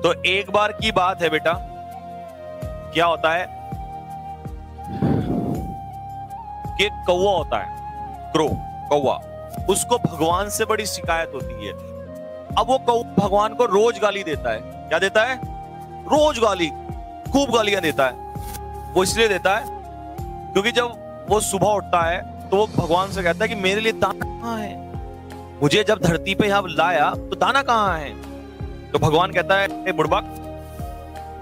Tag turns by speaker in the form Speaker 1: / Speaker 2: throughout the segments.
Speaker 1: तो एक बार की बात है बेटा, क्या होता है कि कौवा होता है, क्रो, कौवा, उसको भगवान से बड़ी शिकायत होती है। अब वो कौवा भगवान को रोज गाली देता है। क्या देता है? रोज गाली, खूब गालियां देता है। वो इसलिए देता है क्योंकि जब वो सुबह उठता है तो वो भगवान से कहता है कि मेरे लिए दाना कहाँ है, मुझे जब धरती पे यहां लाया तो दाना कहाँ है। तो भगवान कहता है बुड़बक,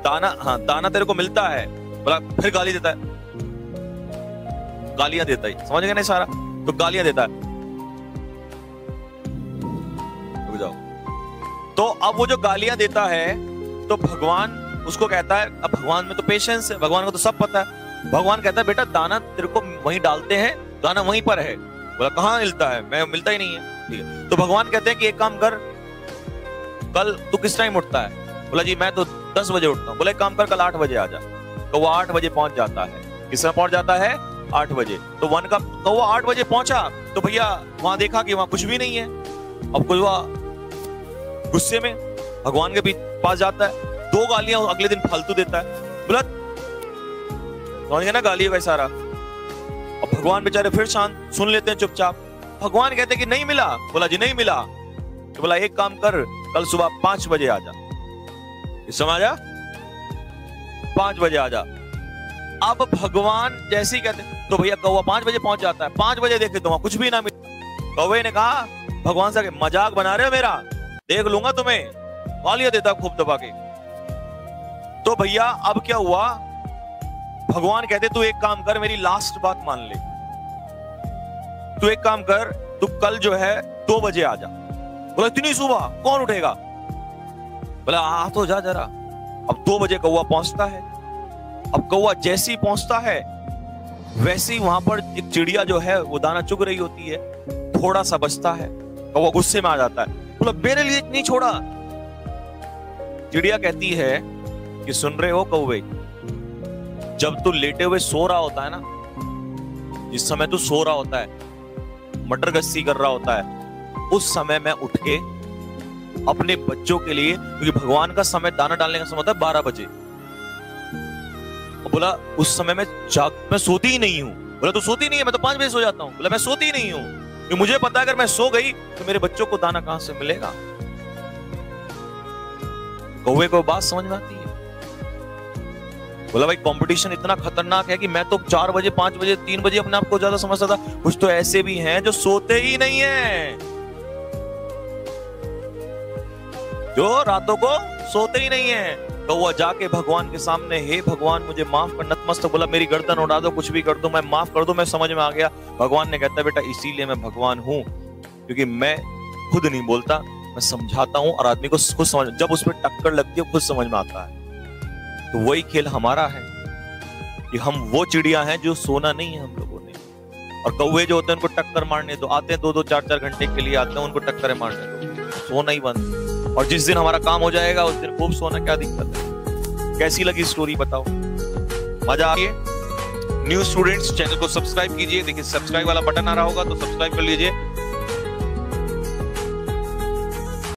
Speaker 1: दाना, हाँ दाना तेरे को मिलता है। बोला, फिर गाली देता है, गालियां देता है, समझ गए ना सारा? तो गालियां देता है। रुक जाओ। तो अब वो जो गालियां देता है तो भगवान उसको कहता है, अब भगवान में तो पेशेंस है, भगवान को तो सब पता है। भगवान कहता है बेटा दाना तेरे को वहीं डालते हैं, दाना वहीं पर है। बोला कहाँ मिलता है? मैं मिलता ही नहीं है। ठीक है, तो भगवान कहते हैं कि एक काम कर, कल तू किस टाइम उठता है? बोला जी मैं तो 10 बजे उठता हूँ। बोले एक काम कर, कल 8 बजे आ जा। तो वो 8 बजे पहुंच जाता है। किस समय पहुंच जाता है? 8 बजे। तो वन का कौवा 8 बजे पहुंचा तो भैया वहां देखा कि वहां कुछ भी नहीं है। अब कौवा गुस्से में भगवान के पास जाता है, 2 गालियां अगले दिन फालतू देता है। बोला समझ गए ना, गालियों का सारा। अब भगवान बेचारे फिर शांत सुन लेते हैं चुपचाप। भगवान कहते हैं कि नहीं मिला। बोला जी नहीं मिला। तो बोला एक काम कर, कल सुबह 5 बजे आ जा। इस समय आ जा, 5 बजे आ जा। अब भगवान जैसे ही कहते तो भैया कौवा 5 बजे पहुंच जाता है। 5 बजे देखे तो वहां कुछ भी ना मिला। कौवे ने कहा भगवान से, मजाक बना रहे हो मेरा, देख लूंगा तुम्हें। गालियां देता खूब दबा के। तो भैया अब क्या हुआ, भगवान कहते तू एक काम कर, मेरी लास्ट बात मान ले। तू एक काम कर, तू कल जो है 2 बजे आ जा। बोला इतनी सुबह कौन उठेगा? बोला आ तो जा जरा। अब 2 बजे कौवा पहुंचता है। अब कौवा जैसे ही पहुंचता है वैसे ही वहां पर एक चिड़िया जो है वो दाना चुग रही होती है, थोड़ा सा बचता है। कौवा गुस्से में आ जाता है। बोला मेरे लिए नहीं छोड़ा। चिड़िया कहती है कि सुन रहे हो कौवे, जब तू लेटे हुए सो रहा होता है ना, जिस समय तू सो रहा होता है, मटर गश्ती कर रहा होता है, उस समय मैं उठ के अपने बच्चों के लिए, क्योंकि भगवान का समय दाना डालने का समय होता है 12 बजे। बोला उस समय मैं सोती ही नहीं हूं। बोला तू सोती नहीं है? मैं तो 5 बजे सो जाता हूं। बोला मैं सोती ही नहीं हूं क्योंकि मुझे पता है अगर मैं सो गई तो मेरे बच्चों को दाना कहां से मिलेगा। कौवे को बात समझ में आती है। बोला भाई कंपटीशन इतना खतरनाक है कि मैं तो 4 बजे 5 बजे 3 बजे अपने आप को ज्यादा समझता था, कुछ तो ऐसे भी हैं जो सोते ही नहीं है, जो रातों को सोते ही नहीं है। कौवा जाके भगवान के सामने, हे भगवान मुझे माफ कर, नतमस्तक। बोला मेरी गर्दन उड़ा दो, कुछ भी कर दो, मैं माफ कर दो, मैं समझ में आ गया। भगवान ने कहता बेटा इसीलिए मैं भगवान हूं क्योंकि मैं खुद नहीं बोलता, मैं समझाता हूं और आदमी को खुद समझ, जब उसमें टक्कर लगती है खुद समझ में आता है। तो वही खेल हमारा है कि हम वो चिड़िया हैं जो सोना नहीं है हम लोगों ने, और कौवे जो होते हैं उनको टक्कर मारने दो, आते हैं 2-2 4-4 घंटे के लिए आते हैं, उनको टक्कर मारने दो, सोना ही बंद। और जिस दिन हमारा काम हो जाएगा उस दिन खूब सोना, क्या दिक्कत है? कैसी लगी स्टोरी बताओ? मजा आ गया? न्यू स्टूडेंट्स चैनल को सब्सक्राइब कीजिए। देखिए सब्सक्राइब वाला बटन आ रहा होगा तो सब्सक्राइब कर लीजिए